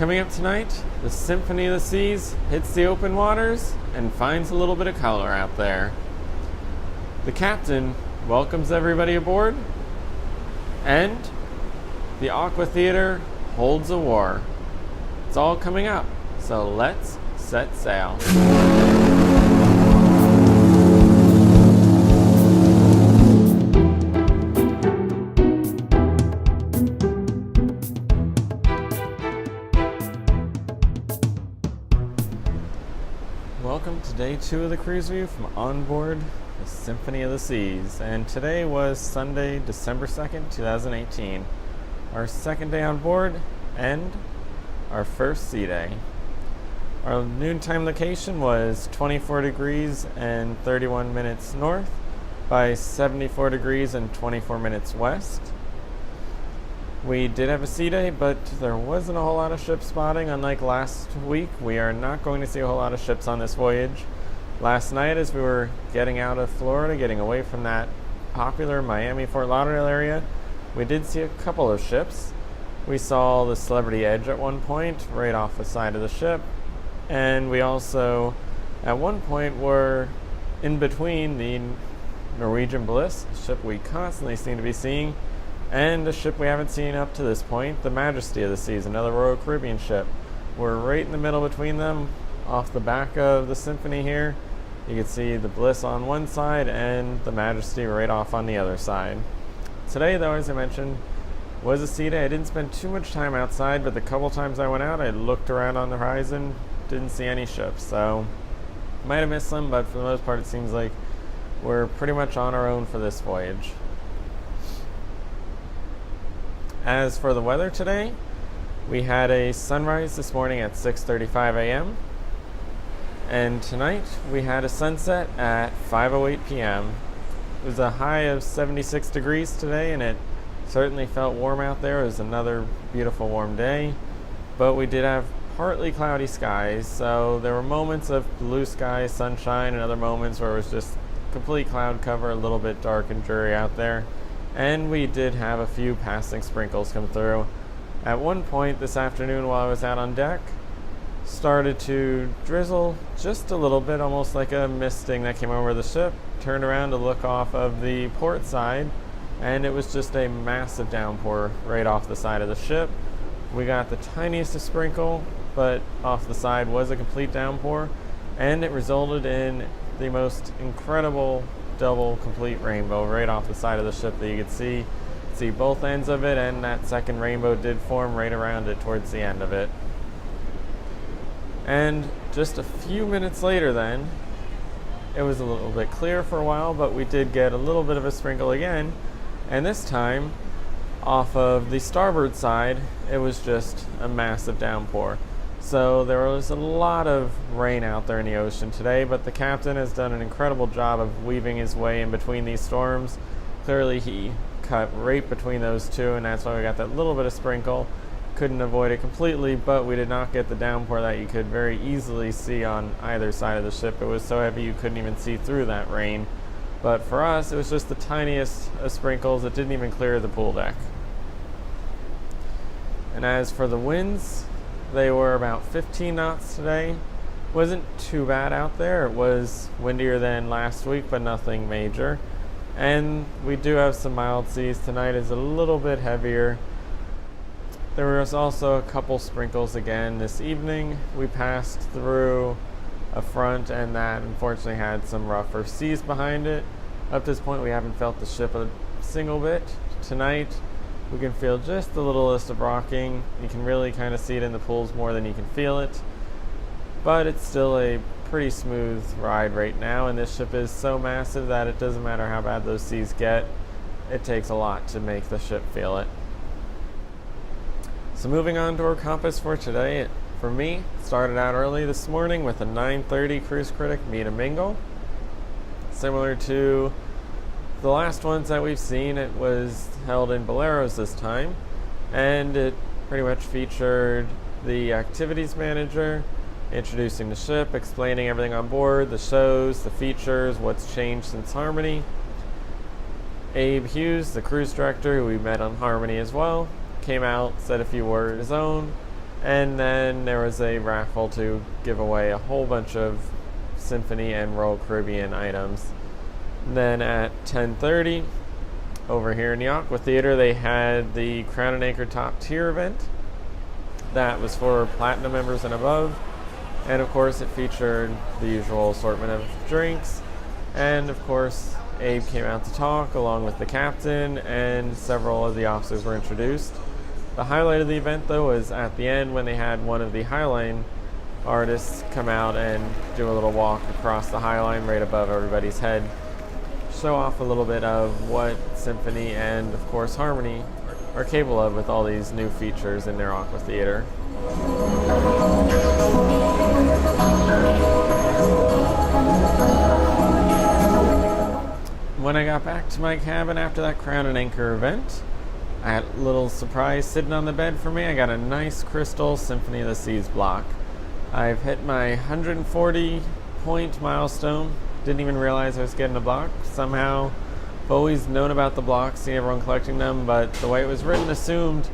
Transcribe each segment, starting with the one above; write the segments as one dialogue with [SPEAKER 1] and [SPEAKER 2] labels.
[SPEAKER 1] Coming up tonight, the Symphony of the Seas hits the open waters and finds a little bit of color out there. The captain welcomes everybody aboard, and the Aquatheater holds a war. It's all coming up, so let's set sail. Welcome to day 2 of the cruise view from onboard the Symphony of the Seas, and today was Sunday, December 2nd, 2018. Our second day on board and our first sea day. Our noontime location was 24 degrees and 31 minutes north by 74 degrees and 24 minutes west. We did have a sea day, but there wasn't a whole lot of ship spotting. Unlike last week, we are not going to see a whole lot of ships on this voyage. Last night, as we were getting out of Florida, getting away from that popular Miami-Fort Lauderdale area, we did see a couple of ships. We saw the Celebrity Edge at one point, right off the side of the ship. And we also, at one point, were in between the Norwegian Bliss, a ship we constantly seem to be seeing, and a ship we haven't seen up to this point, the Majesty of the Seas, another Royal Caribbean ship. We're right in the middle between them, off the back of the Symphony here. You can see the Bliss on one side and the Majesty right off on the other side. Today, though, as I mentioned, was a sea day. I didn't spend too much time outside, but the couple times I went out, I looked around on the horizon, didn't see any ships, so might have missed some, but for the most part, it seems like we're pretty much on our own for this voyage. As for the weather today, we had a sunrise this morning at 6:35 a.m. and tonight we had a sunset at 5:08 p.m. It was a high of 76 degrees today, and it certainly felt warm out there. It was another beautiful warm day, but we did have partly cloudy skies, so there were moments of blue sky, sunshine, and other moments where it was just complete cloud cover, a little bit dark and dreary out there. And we did have a few passing sprinkles come through. At one point this afternoon while I was out on deck, started to drizzle just a little bit, almost like a misting that came over the ship. Turned around to look off of the port side, and it was just a massive downpour right off the side of the ship. We got the tiniest of sprinkle, but off the side was a complete downpour, and it resulted in the most incredible double complete rainbow right off the side of the ship that you could see both ends of it, and that second rainbow did form right around it towards the end of it. And just a few minutes later then, it was a little bit clear for a while, but we did get a little bit of a sprinkle again, and this time off of the starboard side it was just a massive downpour. So there was a lot of rain out there in the ocean today, but the captain has done an incredible job of weaving his way in between these storms. Clearly he cut right between those two, and that's why we got that little bit of sprinkle. Couldn't avoid it completely, but we did not get the downpour that you could very easily see on either side of the ship. It was so heavy you couldn't even see through that rain. But for us, it was just the tiniest of sprinkles. It didn't even clear the pool deck. And as for the winds, they were about 15 knots today. Wasn't too bad out there. It was windier than last week, but nothing major. And we do have some mild seas. Tonight is a little bit heavier. There was also a couple sprinkles again this evening. We passed through a front, and that unfortunately had some rougher seas behind it. Up to this point, we haven't felt the ship a single bit. Tonight, we can feel just the littlest of rocking. You can really kind of see it in the pools more than you can feel it. But it's still a pretty smooth ride right now, and this ship is so massive that it doesn't matter how bad those seas get. It takes a lot to make the ship feel it. So moving on to our compass for today, for me, started out early this morning with a 9:30 Cruise Critic Meet and Mingle. Similar to the last ones that we've seen, it was held in Boleros this time, and it pretty much featured the activities manager introducing the ship, explaining everything on board, the shows, the features, what's changed since Harmony. Abe Hughes, the cruise director, who we met on Harmony as well, came out, said a few words of his own, And then there was a raffle to give away a whole bunch of Symphony and Royal Caribbean items. Then at 10:30, over here in the Aquatheater, they had the Crown and Anchor Top Tier event. That was for Platinum members and above. And of course, it featured the usual assortment of drinks. And of course, Abe came out to talk along with the captain, and several of the officers were introduced. The highlight of the event, though, was at the end when they had one of the highline artists come out and do a little walk across the highline right above everybody's head. Show off a little bit of what Symphony and, of course, Harmony are capable of with all these new features in their Aquatheater. When I got back to my cabin after that Crown and Anchor event, I had a little surprise sitting on the bed for me. I got a nice crystal Symphony of the Seas block. I've hit my 140 point milestone. Didn't even realize I was getting a block. Somehow, I've always known about the blocks, seen everyone collecting them, but the way it was written assumed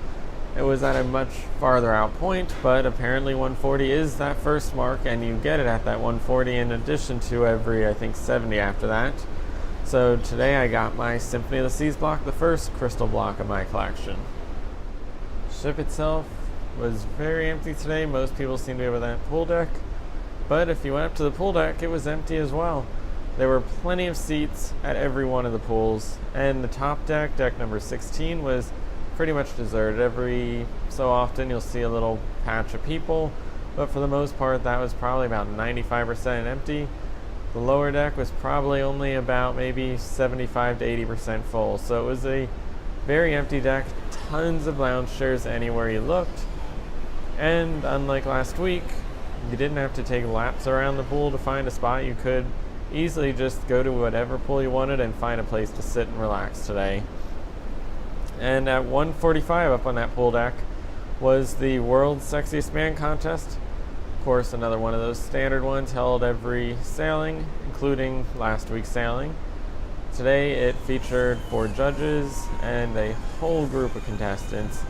[SPEAKER 1] it was at a much farther out point, but apparently 140 is that first mark, and you get it at that 140 in addition to every, I think, 70 after that. So today I got my Symphony of the Seas block, the first crystal block of my collection. Ship itself was very empty today. Most people seem to be over that pool deck, but if you went up to the pool deck, it was empty as well. There were plenty of seats at every one of the pools, and the top deck, deck number 16, was pretty much deserted. Every so often you'll see a little patch of people, but for the most part that was probably about 95% empty. The lower deck was probably only about maybe 75 to 80% full, so it was a very empty deck, tons of lounge chairs anywhere you looked, and unlike last week, you didn't have to take laps around the pool to find a spot. You could easily just go to whatever pool you wanted and find a place to sit and relax today. And at 1:45 up on that pool deck was the World's Sexiest Man contest. Of course, another one of those standard ones held every sailing, including last week's sailing. Today it featured 4 judges and a whole group of contestants.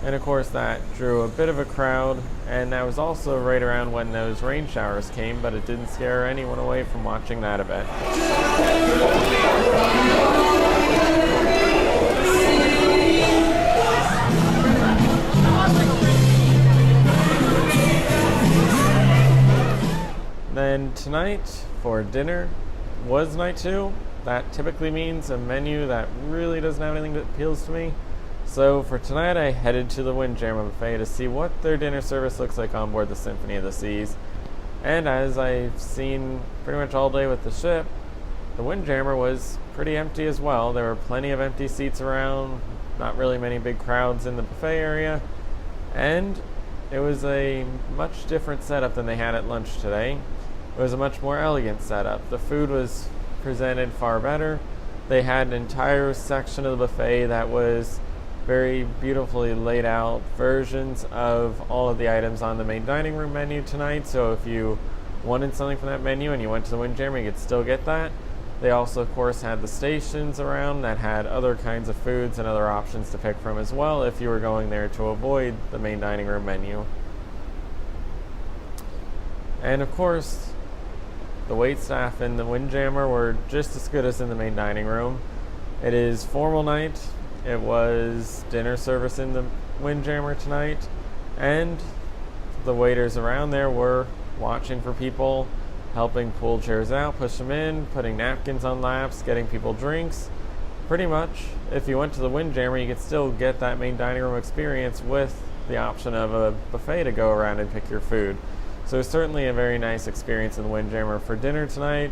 [SPEAKER 1] And of course that drew a bit of a crowd, and that was also right around when those rain showers came, but it didn't scare anyone away from watching that event. Then tonight for dinner was night 2. That typically means a menu that really doesn't have anything that appeals to me. So for tonight I headed to the Windjammer Buffet to see what their dinner service looks like on board the Symphony of the Seas. And as I've seen pretty much all day with the ship, the Windjammer was pretty empty as well. There were plenty of empty seats around, not really many big crowds in the buffet area, and it was a much different setup than they had at lunch today. It was a much more elegant setup. The food was presented far better. They had an entire section of the buffet that was very beautifully laid out versions of all of the items on the main dining room menu tonight. So if you wanted something from that menu and you went to the Windjammer, you could still get that. They also, of course, had the stations around that had other kinds of foods and other options to pick from as well if you were going there to avoid the main dining room menu. And of course, the wait staff in the Windjammer were just as good as in the main dining room. It is formal night. It was dinner service in the Windjammer tonight, and the waiters around there were watching for people, helping pull chairs out, push them in, putting napkins on laps, getting people drinks. Pretty much, if you went to the Windjammer, you could still get that main dining room experience with the option of a buffet to go around and pick your food. So it's certainly a very nice experience in the Windjammer for dinner tonight,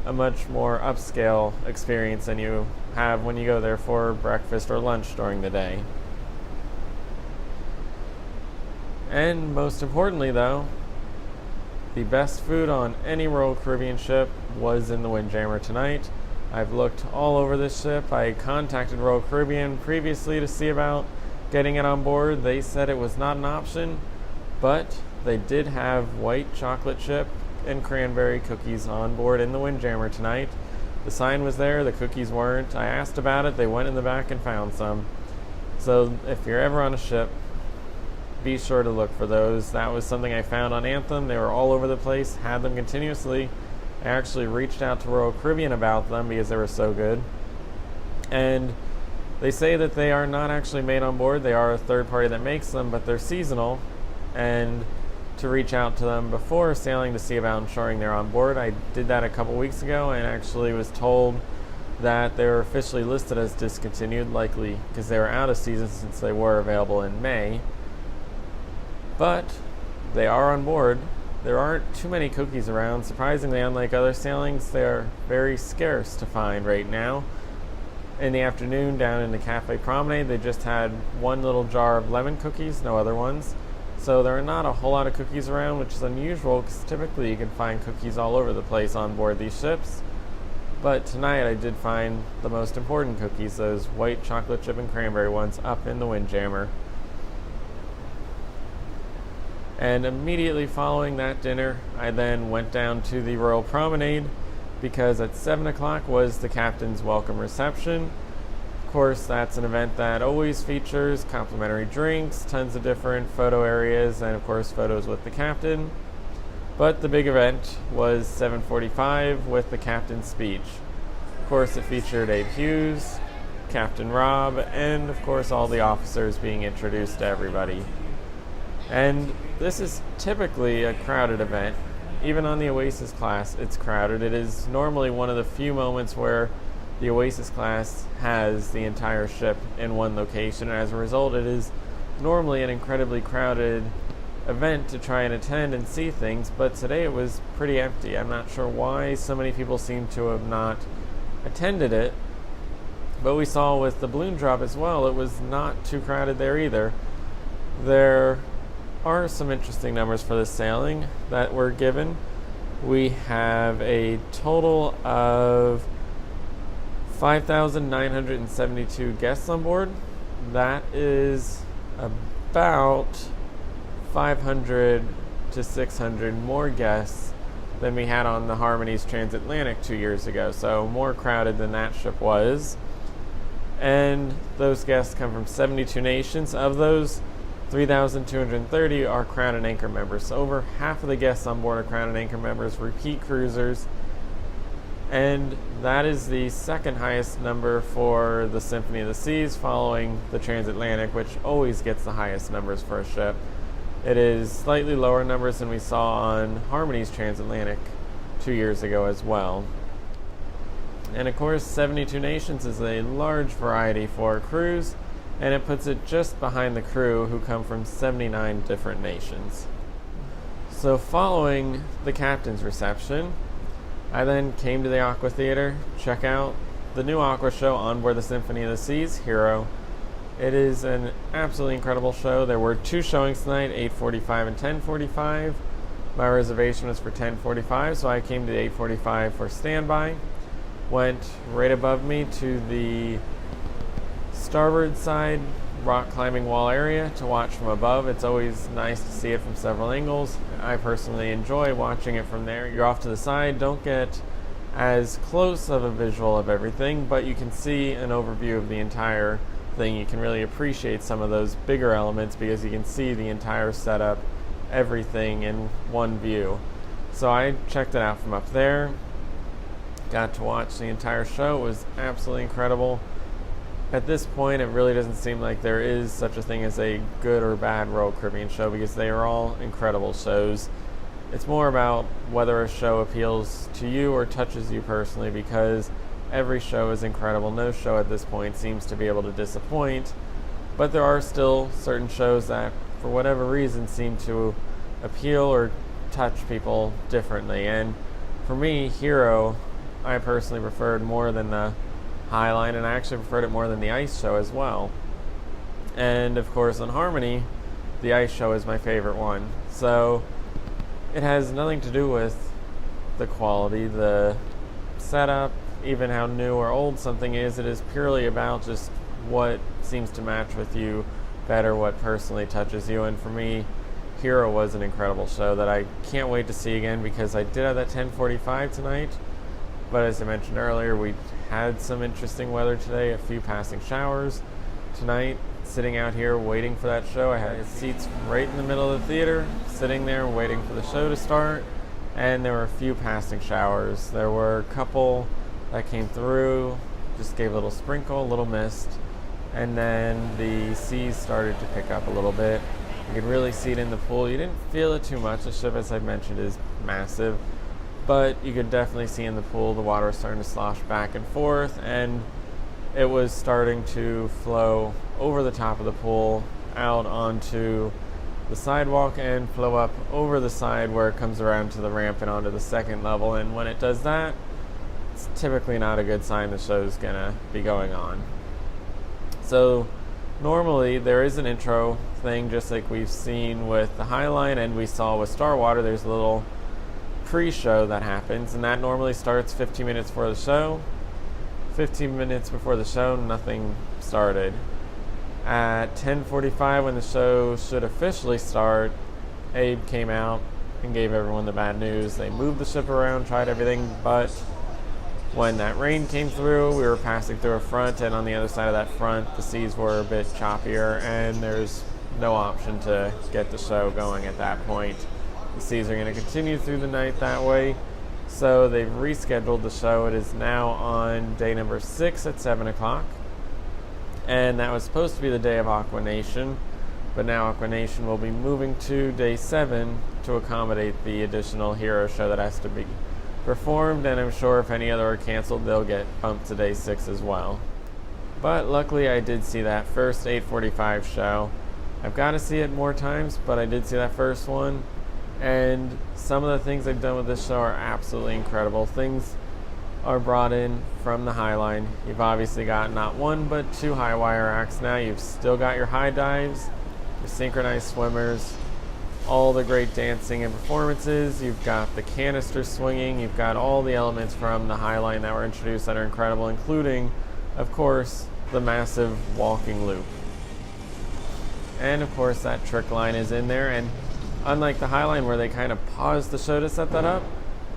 [SPEAKER 1] a much more upscale experience than you have when you go there for breakfast or lunch during the day. And most importantly though, the best food on any Royal Caribbean ship was in the Windjammer tonight. I've looked all over this ship. I contacted Royal Caribbean previously to see about getting it on board. They said it was not an option, but they did have white chocolate chip and cranberry cookies on board in the Windjammer tonight. The sign was there, the cookies weren't. I asked about it, they went in the back and found some. So if you're ever on a ship, be sure to look for those. That was something I found on Anthem. They were all over the place, had them continuously. I actually reached out to Royal Caribbean about them because they were so good. And they say that they are not actually made on board. They are a third party that makes them, but they're seasonal. And to reach out to them before sailing to see about ensuring they're on board. I did that a couple weeks ago and actually was told that they were officially listed as discontinued, likely because they were out of season since they were available in May. But they are on board. There aren't too many cookies around. Surprisingly, unlike other sailings, they're very scarce to find right now. In the afternoon, down in the Cafe Promenade, they just had one little jar of lemon cookies, no other ones. So there are not a whole lot of cookies around, which is unusual because typically you can find cookies all over the place on board these ships. But tonight I did find the most important cookies, those white chocolate chip and cranberry ones up in the Windjammer. And immediately following that dinner, I then went down to the Royal Promenade because at 7 o'clock was the captain's welcome reception. Of course, that's an event that always features complimentary drinks, tons of different photo areas, and of course photos with the captain. But the big event was 7:45 with the captain's speech. Of course, it featured Abe Hughes, Captain Rob, and of course all the officers being introduced to everybody. And this is typically a crowded event. Even on the Oasis class, it's crowded. It is normally one of the few moments where the Oasis class has the entire ship in one location. And as a result, it is normally an incredibly crowded event to try and attend and see things, but today it was pretty empty. I'm not sure why so many people seem to have not attended it, but we saw with the balloon drop as well, it was not too crowded there either. There are some interesting numbers for this sailing that were given. We have a total of 5,972 guests on board. That is about 500 to 600 more guests than we had on the Harmony's Transatlantic 2 years ago, so more crowded than that ship was. And those guests come from 72 nations. Of those, 3,230 are Crown and Anchor members. So over half of the guests on board are Crown and Anchor members, repeat cruisers, and that is the second highest number for the Symphony of the Seas, following the Transatlantic, which always gets the highest numbers for a ship. It is slightly lower numbers than we saw on Harmony's Transatlantic 2 years ago as well. And of course, 72 nations is a large variety for a cruise, and it puts it just behind the crew, who come from 79 different nations. So following the captain's reception, I then came to the Aquatheater, check out the new aqua show on board the Symphony of the Seas, HiRO. It is an absolutely incredible show. There were two showings tonight, 8:45 and 10:45. My reservation was for 10:45, so I came to 8:45 for standby. Went right above me to the starboard side rock climbing wall area to watch from above. It's always nice to see it from several angles. I personally enjoy watching it from there. You're off to the side, don't get as close of a visual of everything, but you can see an overview of the entire thing. You can really appreciate some of those bigger elements because you can see the entire setup, everything in one view. So I checked it out from up there, got to watch the entire show. It was absolutely incredible. At this point, it really doesn't seem like there is such a thing as a good or bad Royal Caribbean show because they are all incredible shows. It's more about whether a show appeals to you or touches you personally, because every show is incredible. No show at this point seems to be able to disappoint, but there are still certain shows that, for whatever reason, seem to appeal or touch people differently. And for me, HiRO, I personally preferred more than the highline, and I actually preferred it more than the ice show as well. And of course on Harmony, the ice show is my favorite one. So it has nothing to do with the quality, the setup, even how new or old something is. It is purely about just what seems to match with you better, what personally touches you. And for me, HiRO was an incredible show that I can't wait to see again, because I did have that 10:45 tonight, but as I mentioned earlier, we had some interesting weather today, a few passing showers. Tonight, sitting out here waiting for that show. I had seats right in the middle of the theater, sitting there waiting for the show to start, and there were a few passing showers. There were a couple that came through, just gave a little sprinkle, a little mist, and then the seas started to pick up a little bit. You could really see it in the pool. You didn't feel it too much. The ship, as I mentioned, is massive, but you could definitely see in the pool the water was starting to slosh back and forth, and it was starting to flow over the top of the pool out onto the sidewalk and flow up over the side where it comes around to the ramp and onto the second level. And when it does that, it's typically not a good sign the show's gonna be going on. So normally there is an intro thing, just like we've seen with the highline and we saw with Starwater. There's a little pre-show that happens, and that normally starts 15 minutes before the show. 15 minutes before the show, nothing started. At 10:45, when the show should officially start, Abe came out and gave everyone the bad news. They moved the ship around, tried everything, but when that rain came through, we were passing through a front, and on the other side of that front, the seas were a bit choppier, and there's no option to get the show going at that point. The seas are going to continue through the night that way. So they've rescheduled the show. It is now on day number 6 at 7 o'clock. And that was supposed to be the day of Aquanation, but now Aquanation will be moving to day 7 to accommodate the additional HiRO show that has to be performed. And I'm sure if any other are canceled, they'll get bumped to day 6 as well. But luckily I did see that first 8:45 show. I've got to see it more times, but I did see that first one. And some of the things they've done with this show are absolutely incredible. Things are brought in from the highline. You've obviously got not one, but 2 high wire acts now. You've still got your high dives, your synchronized swimmers, all the great dancing and performances. You've got the canister swinging. You've got all the elements from the highline that were introduced that are incredible, including, of course, the massive walking loop. And, of course, that trick line is in there. And unlike the highline where they kind of pause the show to set that up,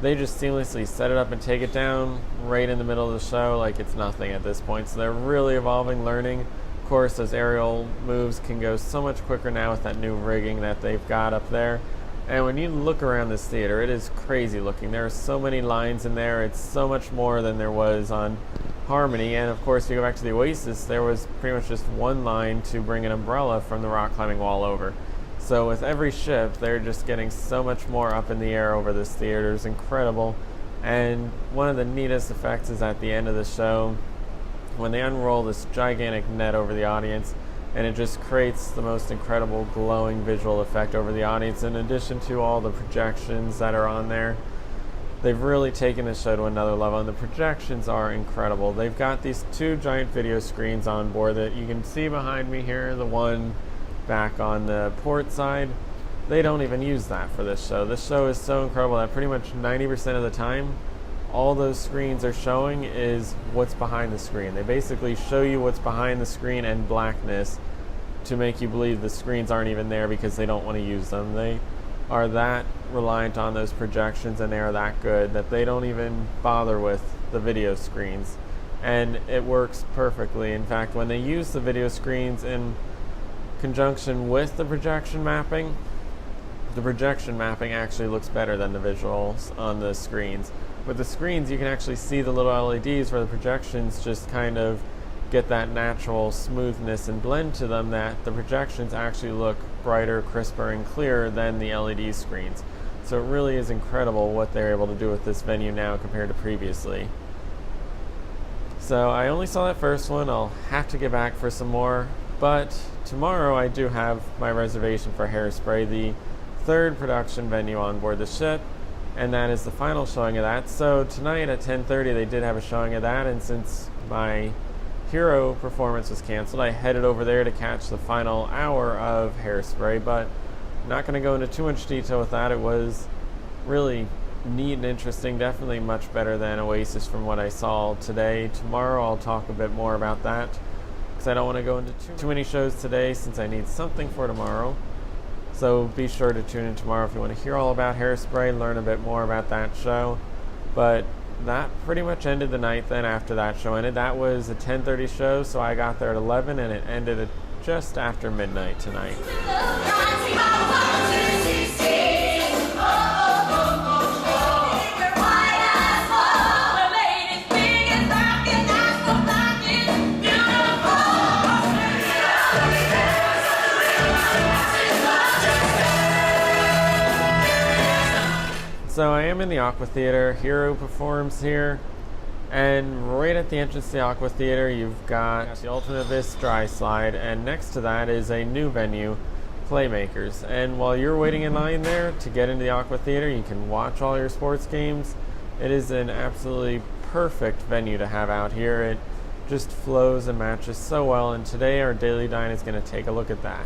[SPEAKER 1] they just seamlessly set it up and take it down right in the middle of the show like it's nothing at this point. So they're really evolving, learning. Of course, those aerial moves can go so much quicker now with that new rigging that they've got up there. And when you look around this theater, it is crazy looking. There are so many lines in there. It's so much more than there was on Harmony. And of course, if you go back to the Oasis, there was pretty much just one line to bring an umbrella from the rock climbing wall over. So with every ship, they're just getting so much more up in the air over this theater. It's incredible. And one of the neatest effects is at the end of the show, when they unroll this gigantic net over the audience, and it just creates the most incredible glowing visual effect over the audience, in addition to all the projections that are on there. They've really taken the show to another level, and the projections are incredible. They've got these 2 giant video screens on board that you can see behind me here, the one back on the port side. They don't even use that for this show. This show is so incredible that pretty much 90% of the time, all those screens are showing is what's behind the screen. They basically show you what's behind the screen and blackness to make you believe the screens aren't even there because they don't want to use them. They are that reliant on those projections, and they are that good that they don't even bother with the video screens. And it works perfectly. In fact, when they use the video screens in conjunction with the projection mapping actually looks better than the visuals on the screens. With the screens, you can actually see the little LEDs, where the projections just kind of get that natural smoothness and blend to them, that the projections actually look brighter, crisper, and clearer than the LED screens. So it really is incredible what they're able to do with this venue now compared to previously. So I only saw that first one. I'll have to get back for some more. But tomorrow I do have my reservation for Hairspray, the 3rd production venue on board the ship, and that is the final showing of that. So tonight at 10:30 they did have a showing of that, and since my HiRO performance was canceled, I headed over there to catch the final hour of Hairspray, but I'm not going to go into too much detail with that. It was really neat and interesting, definitely much better than Oasis from what I saw today. Tomorrow I'll talk a bit more about that, because I don't want to go into too many shows today since I need something for tomorrow. So be sure to tune in tomorrow if you want to hear all about Hairspray, learn a bit more about that show. But that pretty much ended the night then after that show ended. That was a 10:30 show, so I got there at 11 and it ended at just after midnight tonight. So I am in the Aquatheater. HiRO performs here. And right at the entrance to the Aquatheater, you've got the Ultimate Abyss dry slide, and next to that is a new venue, Playmakers. And while you're waiting in line there to get into the Aquatheater, you can watch all your sports games. It is an absolutely perfect venue to have out here. It just flows and matches so well, and today our Daily Dine is going to take a look at that.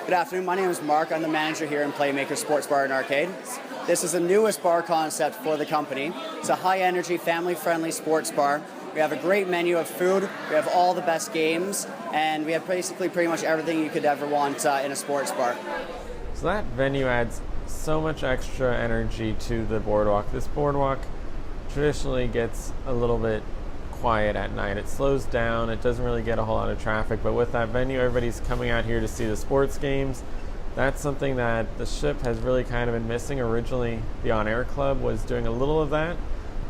[SPEAKER 2] Good afternoon, my name is Mark. I'm the manager here in Playmakers Sports Bar and Arcade. This is the newest bar concept for the company. It's a high-energy, family-friendly sports bar. We have a great menu of food, we have all the best games, and we have basically pretty much everything you could ever want in a sports bar.
[SPEAKER 1] So that venue adds so much extra energy to the boardwalk. This boardwalk traditionally gets a little bit quiet at night. It slows down, it doesn't really get a whole lot of traffic, but with that venue, everybody's coming out here to see the sports games. That's something that the ship has really kind of been missing. Originally, the On Air Club was doing a little of that,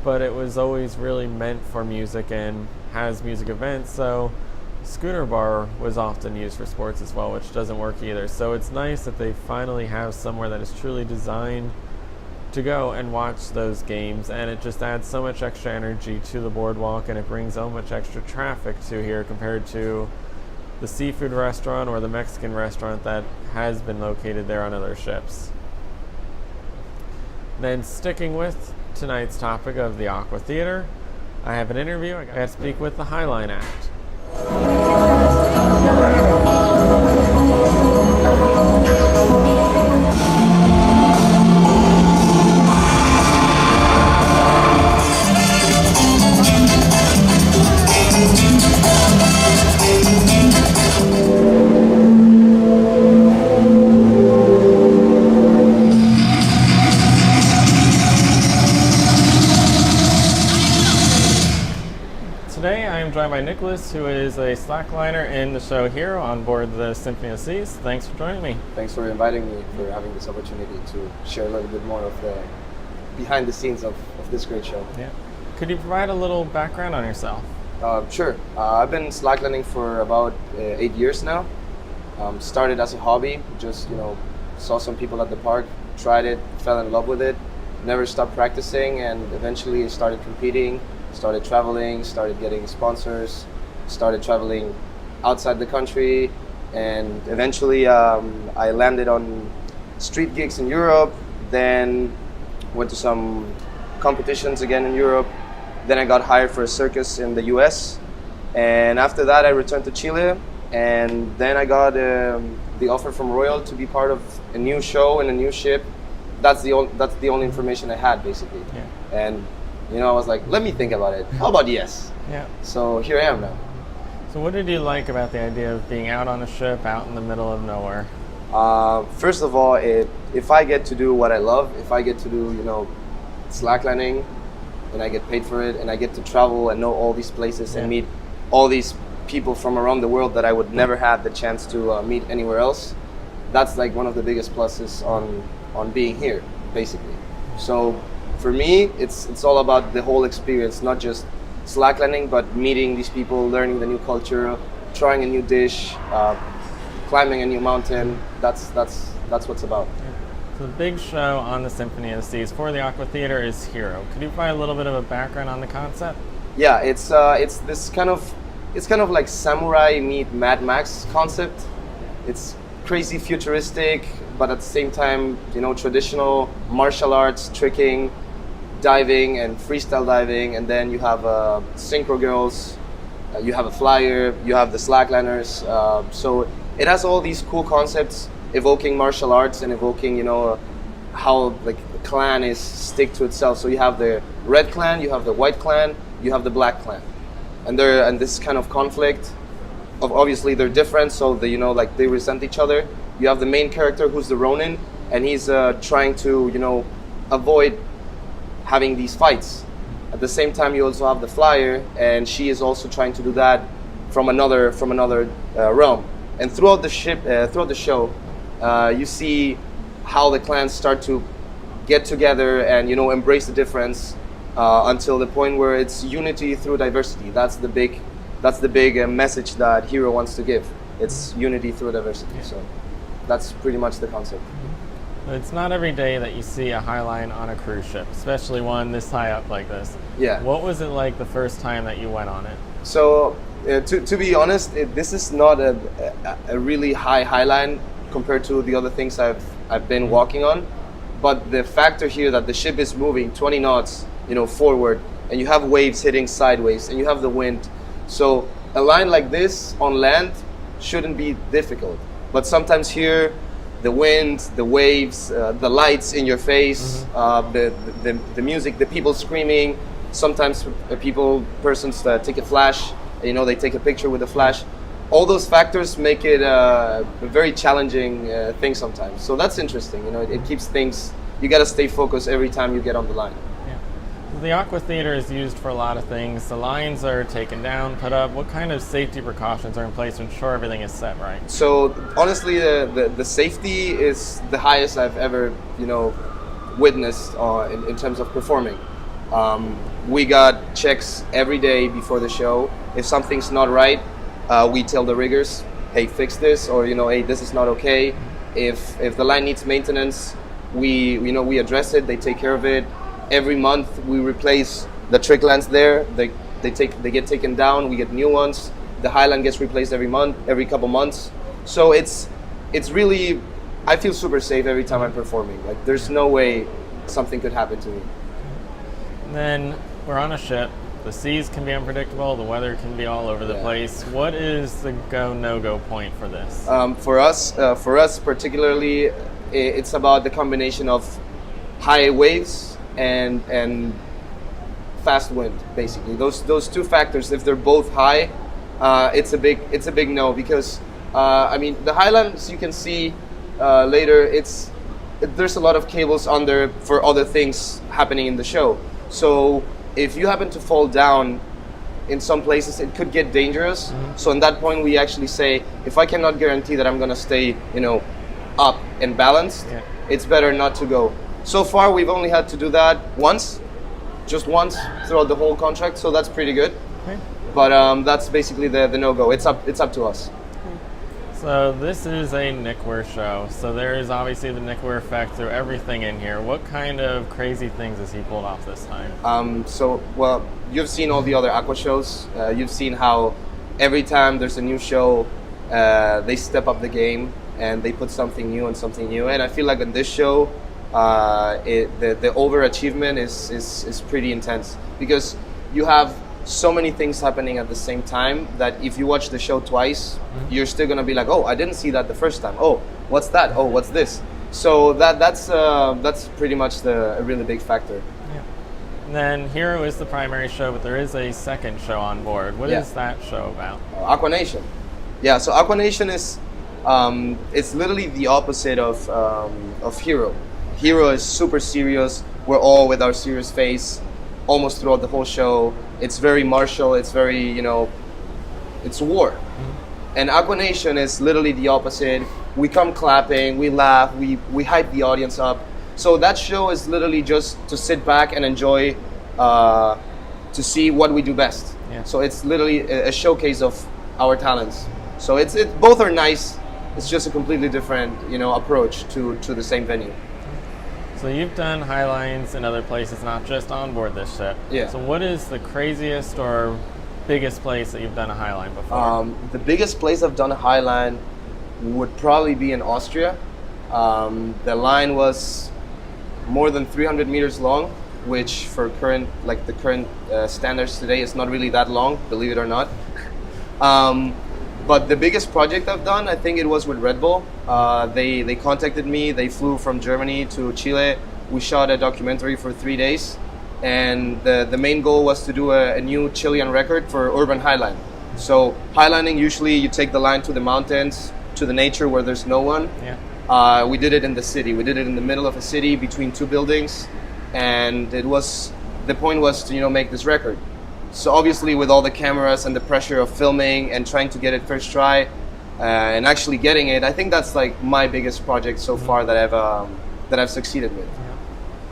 [SPEAKER 1] but it was always really meant for music and has music events, so Schooner Bar was often used for sports as well, which doesn't work either. So it's nice that they finally have somewhere that is truly designed to go and watch those games, and it just adds so much extra energy to the boardwalk, and it brings so much extra traffic to here compared to the seafood restaurant or the Mexican restaurant that has been located there on other ships. Then sticking with tonight's topic of the Aquatheater, I have an interview. I got to speak with the Highline act. Today I am joined by Nicolás, who is a slackliner in the show HiRO on board the Symphony of the Seas. Thanks for joining me.
[SPEAKER 3] Thanks for inviting me, for having this opportunity to share a little bit more of the behind the scenes of this great show.
[SPEAKER 1] Yeah. Could you provide a little background on yourself?
[SPEAKER 3] Sure. I've been slacklining for about 8 years now. Started as a hobby, just saw some people at the park, tried it, fell in love with it, never stopped practicing, and eventually started competing. Started traveling, started getting sponsors, started traveling outside the country, and eventually I landed on street gigs in Europe, then went to some competitions again in Europe, then I got hired for a circus in the US, and after that I returned to Chile, and then I got the offer from Royal to be part of a new show and a new ship. That's the only information I had, basically.
[SPEAKER 1] Yeah.
[SPEAKER 3] And I was like, let me think about it. How about yes?
[SPEAKER 1] Yeah.
[SPEAKER 3] So here I am now.
[SPEAKER 1] So what did you like about the idea of being out on a ship, out in the middle of nowhere?
[SPEAKER 3] First of all, if I get to do what I love, if I get to do, slacklining, and I get paid for it, and I get to travel and know all these places and meet all these people from around the world that I would never have the chance to meet anywhere else, that's like one of the biggest pluses on being here, basically. So for me, it's all about the whole experience, not just slacklining, but meeting these people, learning the new culture, trying a new dish, climbing a new mountain. That's what's about.
[SPEAKER 1] So the big show on the Symphony of the Seas for the Aquatheater is HiRO. Could you provide a little bit of a background on the concept?
[SPEAKER 3] Yeah, it's this kind of like samurai meet Mad Max concept. It's crazy futuristic, but at the same time, traditional martial arts, tricking, diving and freestyle diving, and then you have synchro girls, you have a flyer, you have the slackliners. So it has all these cool concepts, evoking martial arts and evoking, how like the clan is stick to itself. So you have the red clan, you have the white clan, you have the Black Clan, and this kind of conflict of obviously they're different, so they, you know, like they resent each other. You have the main character who's the Ronin, and he's trying to, you know, avoid having these fights. At the same time, you also have the Flyer, and she is also trying to do that from another realm. And throughout the show, you see how the clans start to get together and, you know, embrace the difference until the point where it's unity through diversity. That's the big message that HiRO wants to give. It's unity through diversity. Yeah. So that's pretty much the concept.
[SPEAKER 1] It's not every day that you see a highline on a cruise ship, especially one this high up like this.
[SPEAKER 3] Yeah.
[SPEAKER 1] What was it like the first time that you went on it?
[SPEAKER 3] So to be honest, this is not a really high line compared to the other things I've been walking on. But the factor here that the ship is moving 20 knots, you know, forward, and you have waves hitting sideways, and you have the wind. So a line like this on land shouldn't be difficult. But sometimes here, the wind, the waves, the lights in your face, the music, the people screaming. Sometimes persons take a flash, you know, they take a picture with a flash. All those factors make it a very challenging thing sometimes. So that's interesting, you know, it keeps things, you gotta stay focused every time you get on the line.
[SPEAKER 1] Yeah. The Aquatheater is used for a lot of things. The lines are taken down, put up. What kind of safety precautions are in place to ensure everything is set right?
[SPEAKER 3] So honestly, the safety is the highest I've ever, you know, witnessed in terms of performing. We got checks every day before the show. If something's not right, we tell the riggers, hey, fix this, or, you know, hey, this is not okay. If the line needs maintenance, we address it. They take care of it. Every month we replace the trick lines there. They get taken down. We get new ones. The highline gets replaced every couple months. So it's really, I feel super safe every time I'm performing. Like, there's no way something could happen to me.
[SPEAKER 1] And then we're on a ship. The seas can be unpredictable. The weather can be all over the place. What is the go/no-go point for this?
[SPEAKER 3] For us particularly, it's about the combination of high waves and fast wind. Basically, those two factors. If they're both high, it's a big no, because I mean, the highlands you can see later. There's a lot of cables under for other things happening in the show. So if you happen to fall down in some places, it could get dangerous. So in that point, we actually say, if I cannot guarantee that I'm going to stay, you know, up and balanced, it's better not to go. So far, we've only had to do that just once throughout the whole contract. So that's pretty good. Okay. But that's basically the no-go. It's up to us.
[SPEAKER 1] So this is a knitwear show. So there is obviously the knitwear effect through everything in here. What kind of crazy things has he pulled off this time?
[SPEAKER 3] Well, you've seen all the other Aqua shows. You've seen how every time there's a new show, they step up the game and they put something new. And I feel like in this show, the overachievement is pretty intense, because you have so many things happening at the same time that if you watch the show twice, you're still gonna be like, oh, I didn't see that the first time. Oh, what's that? Oh, what's this? So that's pretty much a really big factor.
[SPEAKER 1] Yeah. And then HiRO is the primary show, but there is a second show on board. What is that show about?
[SPEAKER 3] Aquanation. Yeah. So Aquanation is it's literally the opposite of HiRO. HiRO is super serious. We're all with our serious face almost throughout the whole show. It's very martial. It's very, you know, it's war. And Aquanation is literally the opposite. We come clapping, we laugh, we hype the audience up. So that show is literally just to sit back and enjoy, to see what we do best. Yeah. So it's literally a showcase of our talents. So it's both are nice. It's just a completely different, you know, approach to the same venue.
[SPEAKER 1] So you've done highlines in other places, not just on board this ship.
[SPEAKER 3] Yeah.
[SPEAKER 1] So what is the craziest or biggest place that you've done a highline before?
[SPEAKER 3] The biggest place I've done a highline would probably be in Austria. The line was more than 300 meters long, which for the current standards today is not really that long, believe it or not. But the biggest project I've done, I think it was with Red Bull. They contacted me. They flew from Germany to Chile. We shot a documentary for 3 days. and the main goal was to do a new Chilean record for urban highline. So highlining, usually you take the line to the mountains, to the nature where there's no one.
[SPEAKER 1] Yeah.
[SPEAKER 3] We did it in the city. We did it in the middle of a city between two buildings, and the point was to make this record. So obviously with all the cameras and the pressure of filming and trying to get it first try, and actually getting it, I think that's like my biggest project so far that I've succeeded with.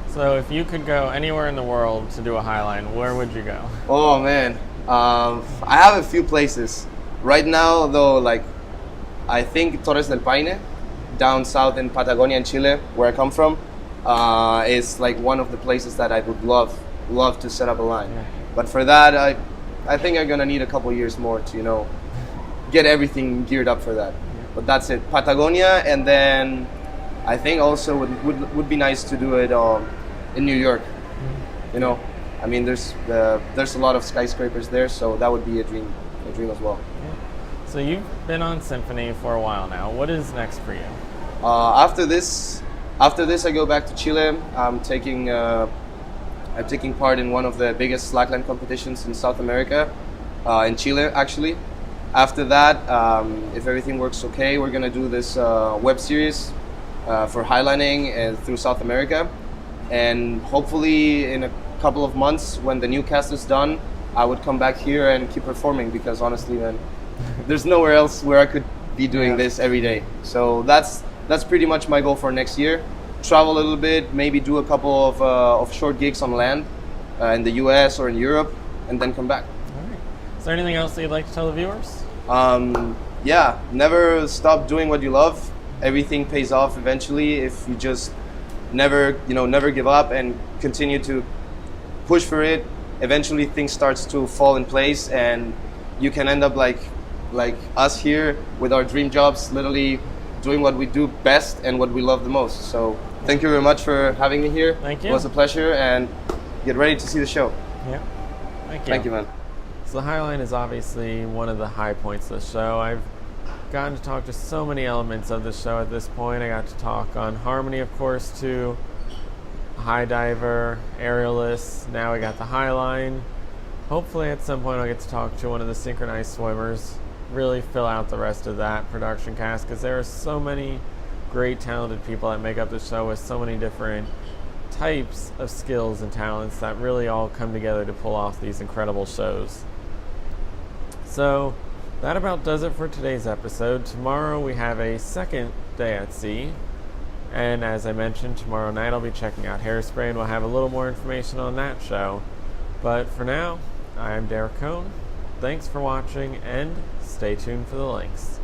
[SPEAKER 1] So if you could go anywhere in the world to do a highline, where would you go?
[SPEAKER 3] Oh man, I have a few places. Right now though, like I think Torres del Paine, down south in Patagonia in Chile, where I come from, is like one of the places that I would love to set up a line.
[SPEAKER 1] Yeah.
[SPEAKER 3] But for that, I think I'm gonna need a couple years more to get everything geared up for that.
[SPEAKER 1] Yeah.
[SPEAKER 3] But that's it, Patagonia, and then I think also would be nice to do it in New York. I mean, there's a lot of skyscrapers there, so that would be a dream as well.
[SPEAKER 1] Yeah. So you've been on Symphony for a while now. What is next for you?
[SPEAKER 3] After this, I go back to Chile. I'm taking part in one of the biggest slackline competitions in South America, in Chile actually. After that, if everything works okay, we're gonna do this web series for highlining through South America, and hopefully in a couple of months when the new cast is done, I would come back here and keep performing, because honestly, man, there's nowhere else where I could be doing this every day. So that's pretty much my goal for next year. Travel a little bit, maybe do a couple of short gigs on land in the US or in Europe, and then come back.
[SPEAKER 1] All right. Is there anything else that you'd like to tell the viewers?
[SPEAKER 3] Yeah, never stop doing what you love. Everything pays off eventually if you just never give up and continue to push for it. Eventually things starts to fall in place, and you can end up like us here with our dream jobs, literally doing what we do best and what we love the most. So thank you very much for having me here.
[SPEAKER 1] Thank you.
[SPEAKER 3] It was a pleasure, and get ready to see the show.
[SPEAKER 1] Yeah. Thank you.
[SPEAKER 3] Thank you, man.
[SPEAKER 1] So the highline is obviously one of the high points of the show. I've gotten to talk to so many elements of the show at this point. I got to talk on harmony, of course, to high diver, aerialist. Now we got the highline. Hopefully at some point I'll get to talk to one of the synchronized swimmers, really fill out the rest of that production cast, because there are so many great talented people that make up the show with so many different types of skills and talents that really all come together to pull off these incredible shows. So that about does it for today's episode. Tomorrow we have a second day at sea, and as I mentioned, tomorrow night I'll be checking out Hairspray, and we'll have a little more information on that show. But for now, I'm Derek Cohn. Thanks for watching, and stay tuned for the links.